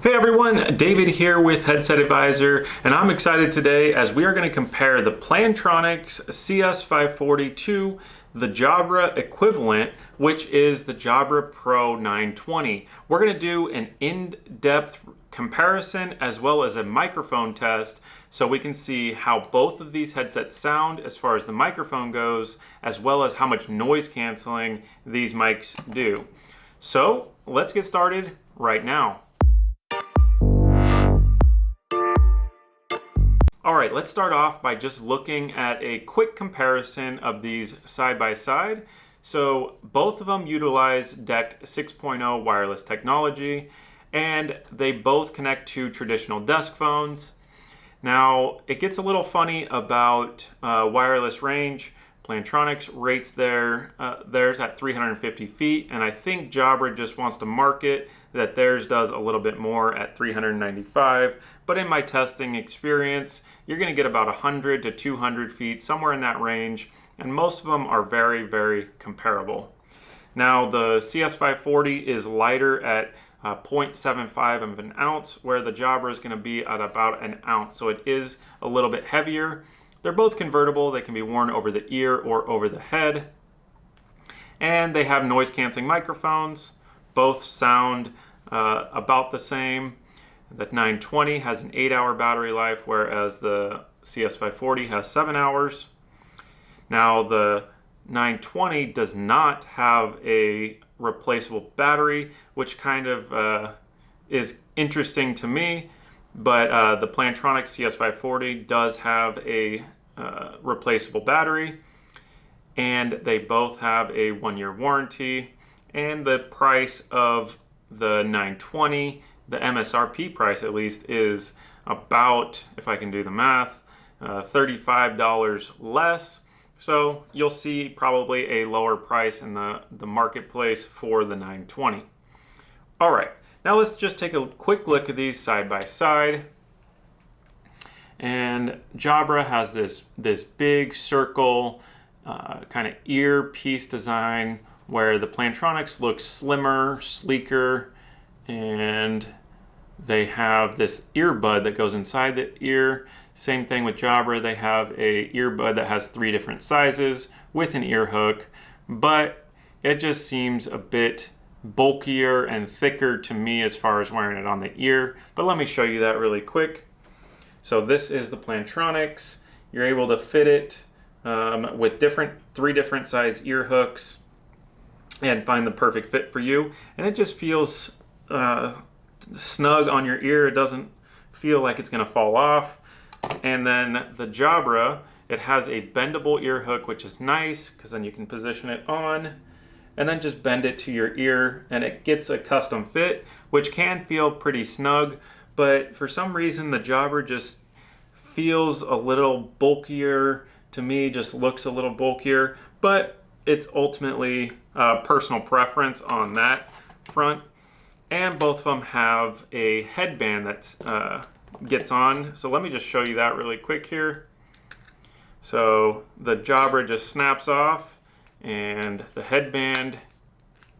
Hey everyone, David here with Headset Advisor, and I'm excited today as we are going to compare the Plantronics CS540 to the Jabra equivalent, which is the Jabra Pro 920. We're going to do an in-depth comparison as well as a microphone test so we can see how both of these headsets sound as far as the microphone goes, as well as how much noise canceling these mics do. So let's get started right now. All right, let's start off by just looking at a quick comparison of these side by side. So both of them utilize DECT 6.0 wireless technology, and they both connect to traditional desk phones. Now, it gets a little funny about wireless range. Plantronics rates theirs at 350 feet, and I think Jabra just wants to market that theirs does a little bit more at 395. But in my testing experience, you're going to get about 100 to 200 feet, somewhere in that range, and most of them are very, very comparable. Now, the CS540 is lighter at 0.75 of an ounce, where the Jabra is going to be at about an ounce, so it is a little bit heavier. They're both convertible. They can be worn over the ear or over the head. And they have noise canceling microphones. Both sound about the same. The 920 has an 8-hour battery life, whereas the CS540 has 7 hours. Now, the 920 does not have a replaceable battery, which kind of is interesting to me. But the Plantronics CS540 does have a replaceable battery, and they both have a 1-year warranty. And the price of the 920, the MSRP price at least, is about, if I can do the math, $35 less. So you'll see probably a lower price in the marketplace for the 920. All right. Now let's just take a quick look at these side by side. And Jabra has this big circle kind of earpiece design, where the Plantronics looks slimmer, sleeker, and they have this earbud that goes inside the ear. Same thing with Jabra. They have a earbud that has 3 different sizes with an ear hook, but it just seems a bit bulkier and thicker to me as far as wearing it on the ear. But let me show you that really quick. So this is the Plantronics. You're able to fit it with 3 different size ear hooks and find the perfect fit for you. And it just feels snug on your ear. It doesn't feel like it's gonna fall off. And then the Jabra, it has a bendable ear hook, which is nice because then you can position it on and then just bend it to your ear, and it gets a custom fit, which can feel pretty snug. But for some reason, the Jabra just feels a little bulkier to me, just looks a little bulkier, but it's ultimately personal preference on that front. And both of them have a headband that gets on. So let me just show you that really quick here. So the Jabra just snaps off, and the headband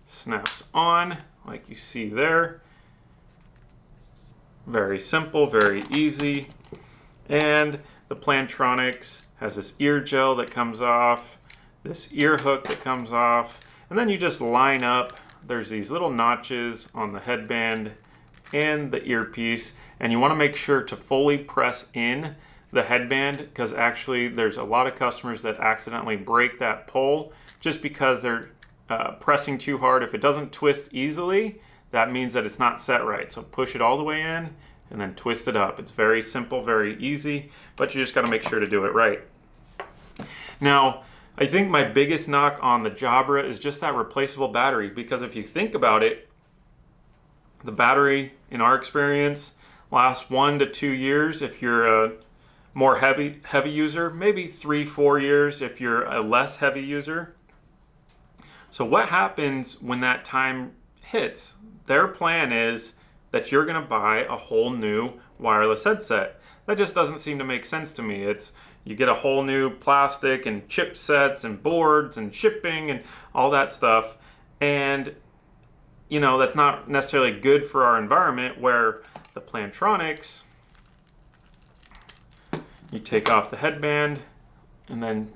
snaps on like you see there. Very simple, very easy. And the Plantronics has this ear gel that comes off, this ear hook that comes off, and then you just line up. There's these little notches on the headband and the earpiece, and you want to make sure to fully press in the headband, because actually there's a lot of customers that accidentally break that pole just because they're pressing too hard. If it doesn't twist easily, that means that it's not set right. So push it all the way in and then twist it up. It's very simple, very easy, but you just got to make sure to do it right. Now, I think my biggest knock on the Jabra is just that replaceable battery, because if you think about it, the battery, in our experience, lasts 1 to 2 years if you're a more heavy user, maybe 3-4 years if you're a less heavy user. So what happens when that time hits? Their plan is that you're going to buy a whole new wireless headset. That just doesn't seem to make sense to me. You get a whole new plastic and chipsets and boards and shipping and all that stuff, and that's not necessarily good for our environment, where the Plantronics, you take off the headband and then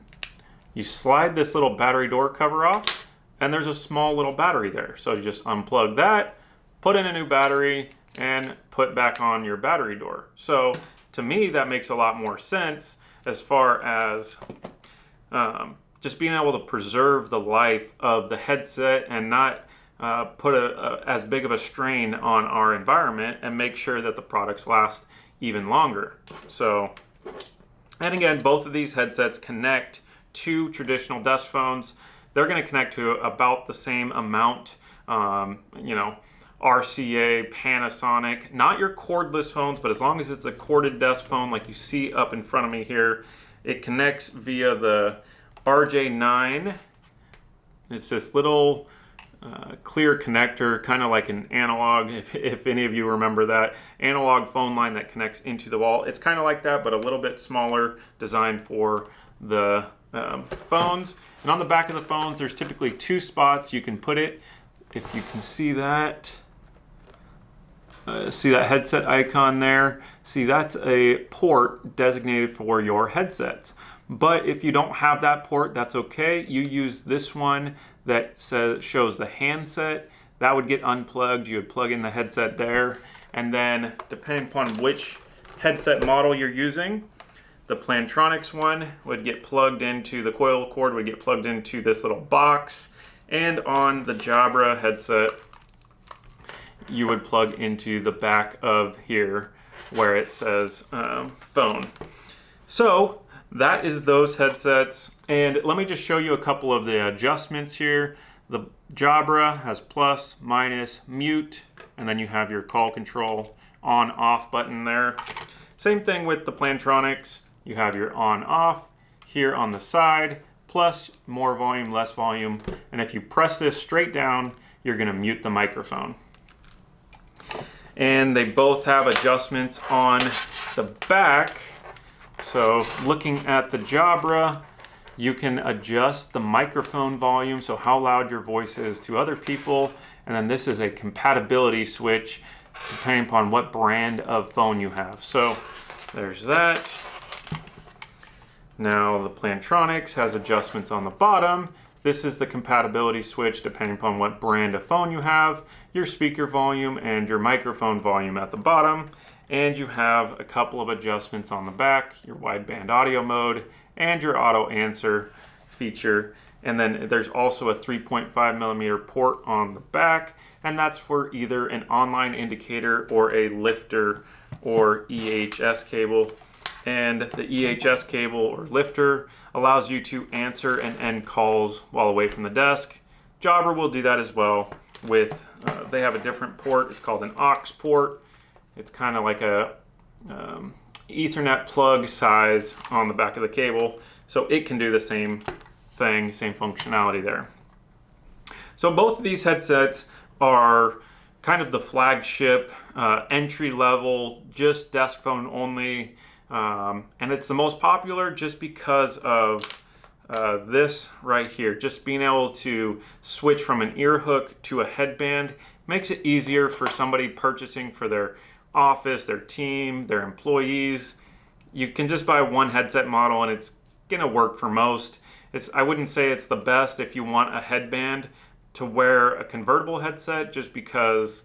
you slide this little battery door cover off, and there's a small little battery there. So you just unplug that, put in a new battery, and put back on your battery door. So to me, that makes a lot more sense as far as just being able to preserve the life of the headset and not put as big of a strain on our environment, and make sure that the products last even longer. So, and again, both of these headsets connect to traditional desk phones. They're going to connect to about the same amount, RCA, Panasonic, not your cordless phones, but as long as it's a corded desk phone like you see up in front of me here, it connects via the RJ9. It's this little clear connector, kind of like an analog, if any of you remember that analog phone line that connects into the wall. It's kind of like that, but a little bit smaller, designed for the phones. And on the back of the phones, there's typically 2 spots you can put it. If you can see that headset icon there, see, that's a port designated for your headsets. But if you don't have that port, that's okay. You use this one that shows the handset. That would get unplugged. You would plug in the headset there, and then depending upon which headset model you're using, the Plantronics one would get plugged into, the coil cord would get plugged into this little box, and on the Jabra headset, you would plug into the back of here where it says phone. So that is those headsets. And let me just show you a couple of the adjustments here. The Jabra has plus, minus, mute, and then you have your call control on off button there. Same thing with the Plantronics. You have your on off here on the side, plus more volume, less volume. And if you press this straight down, you're gonna mute the microphone. And they both have adjustments on the back. So looking at the Jabra, you can adjust the microphone volume, so how loud your voice is to other people. And then this is a compatibility switch depending upon what brand of phone you have. So there's that. Now the Plantronics has adjustments on the bottom. This is the compatibility switch depending upon what brand of phone you have, your speaker volume and your microphone volume at the bottom. And you have a couple of adjustments on the back, your wideband audio mode and your auto answer feature. And then there's also a 3.5 millimeter port on the back, and that's for either an online indicator or a lifter or EHS cable. And the EHS cable or lifter allows you to answer and end calls while away from the desk. Jabra will do that as well with, they have a different port. It's called an aux port. It's kind of like a Ethernet plug size on the back of the cable. So it can do the same thing, same functionality there. So both of these headsets are kind of the flagship, entry level, just desk phone only. And it's the most popular just because of this right here. Just being able to switch from an ear hook to a headband makes it easier for somebody purchasing for their office, their team, their employees. You can just buy one headset model and it's gonna work for most. I wouldn't say it's the best if you want a headband to wear a convertible headset, just because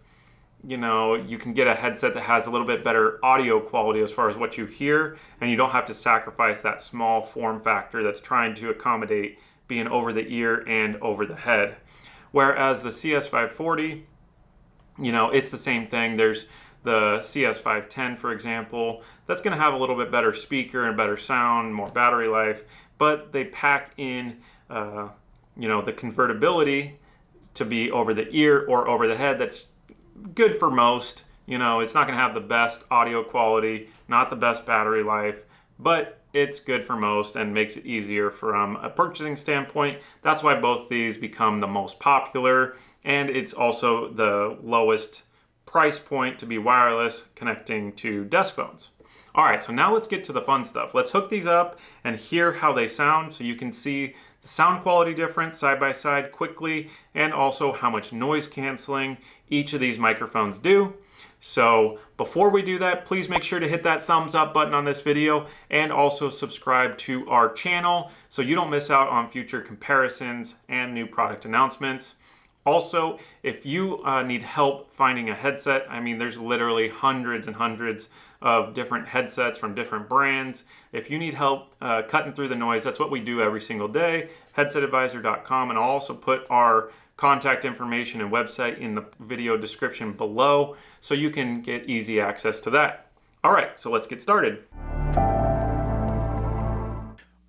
you can get a headset that has a little bit better audio quality as far as what you hear, and you don't have to sacrifice that small form factor that's trying to accommodate being over the ear and over the head. Whereas the CS540, it's the same thing. There's the CS510, for example, that's going to have a little bit better speaker and better sound, more battery life, but they pack in, the convertibility to be over the ear or over the head. That's good for most. It's not going to have the best audio quality, not the best battery life, but it's good for most and makes it easier from a purchasing standpoint. That's why both these become the most popular, and it's also the lowest price point to be wireless connecting to desk phones. All right, so now let's get to the fun stuff. Let's hook these up and hear how they sound so you can see the sound quality difference side by side quickly, and also how much noise canceling each of these microphones do. So before we do that, please make sure to hit that thumbs up button on this video and also subscribe to our channel so you don't miss out on future comparisons and new product announcements. Also, if you need help finding a headset, I mean, there's literally hundreds and hundreds of different headsets from different brands. If you need help cutting through the noise, that's what we do every single day. Headsetadvisor.com, and I'll also put our contact information and website in the video description below so you can get easy access to that. All right, so let's get started.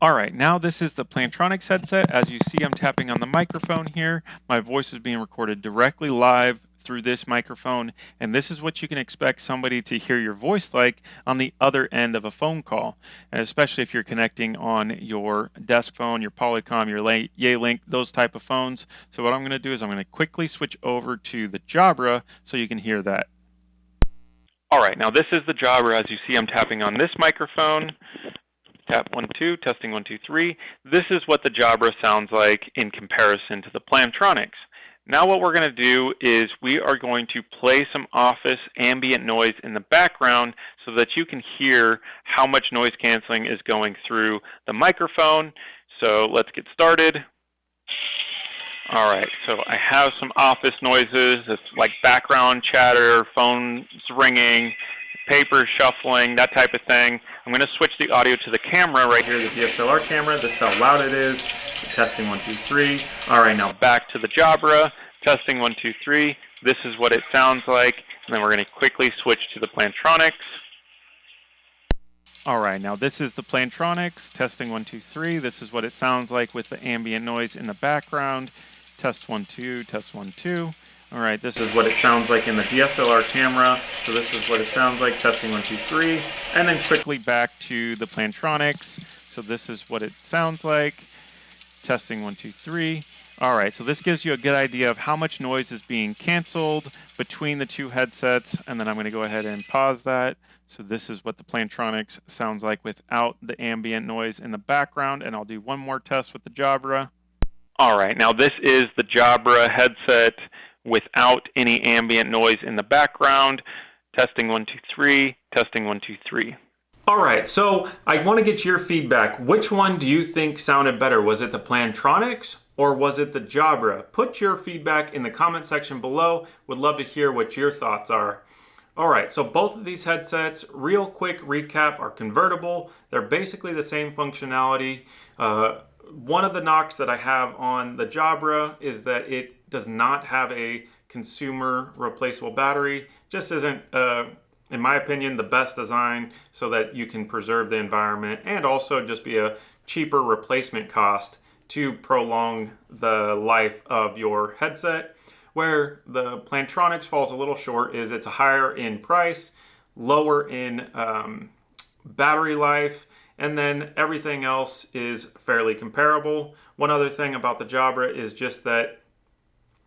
All right, now this is the Plantronics headset. As you see, I'm tapping on the microphone here. My voice is being recorded directly live through this microphone, and this is what you can expect somebody to hear your voice like on the other end of a phone call, and especially if you're connecting on your desk phone, your Polycom, your Yealink, those type of phones. So what I'm going to do is I'm going to quickly switch over to the Jabra so you can hear that. All right, now this is the Jabra. As you see, I'm tapping on this microphone. Tap 1, 2, testing 1, 2, 3. This is what the Jabra sounds like in comparison to the Plantronics. Now what we're going to do is we are going to play some office ambient noise in the background so that you can hear how much noise canceling is going through the microphone. So let's get started. All right, so I have some office noises. It's like background chatter, phones ringing, paper shuffling, that type of thing. I'm going to switch the audio to the camera right here, the DSLR camera. This is how loud it is. Testing 1, 2, 3. All right, now back to the Jabra. Testing 1, 2, 3. This is what it sounds like. And then we're going to quickly switch to the Plantronics. All right, now this is the Plantronics. Testing 1, 2, 3. This is what it sounds like with the ambient noise in the background. Test 1, 2. Test 1, 2. All right, this is what it sounds like in the DSLR camera. So this is what it sounds like, testing 1, 2, 3. And then quickly back to the Plantronics. So this is what it sounds like, testing 1, 2, 3. All right, so this gives you a good idea of how much noise is being canceled between the two headsets. And then I'm going to go ahead and pause that. So this is what the Plantronics sounds like without the ambient noise in the background. And I'll do one more test with the Jabra. All right, now this is the Jabra headset without any ambient noise in the background. Testing 1, 2, 3. Testing 1, 2, 3. All right, so I want to get your feedback. Which one do you think sounded better? Was it the Plantronics or was it the Jabra? Put your feedback in the comment section below. Would love to hear what your thoughts are. All right, so both of these headsets, real quick recap, are convertible. They're basically the same functionality. One of the knocks that I have on the Jabra is that it does not have a consumer replaceable battery. Just isn't, in my opinion, the best design so that you can preserve the environment and also just be a cheaper replacement cost to prolong the life of your headset. Where the Plantronics falls a little short is it's higher in price, lower in battery life, and then everything else is fairly comparable. One other thing about the Jabra is just that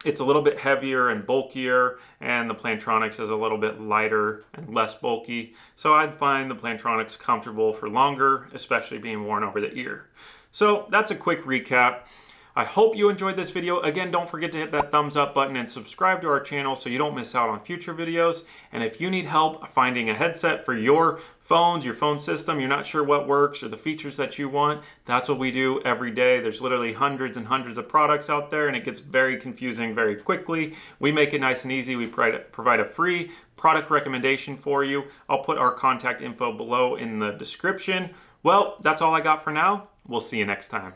it's a little bit heavier and bulkier, and the Plantronics is a little bit lighter and less bulky. So I'd find the Plantronics comfortable for longer, especially being worn over the ear. So that's a quick recap. I hope you enjoyed this video. Again, don't forget to hit that thumbs up button and subscribe to our channel so you don't miss out on future videos. And if you need help finding a headset for your phones, your phone system, you're not sure what works or the features that you want, that's what we do every day. There's literally hundreds and hundreds of products out there, and it gets very confusing very quickly. We make it nice and easy. We provide a free product recommendation for you. I'll put our contact info below in the description. Well, that's all I got for now. We'll see you next time.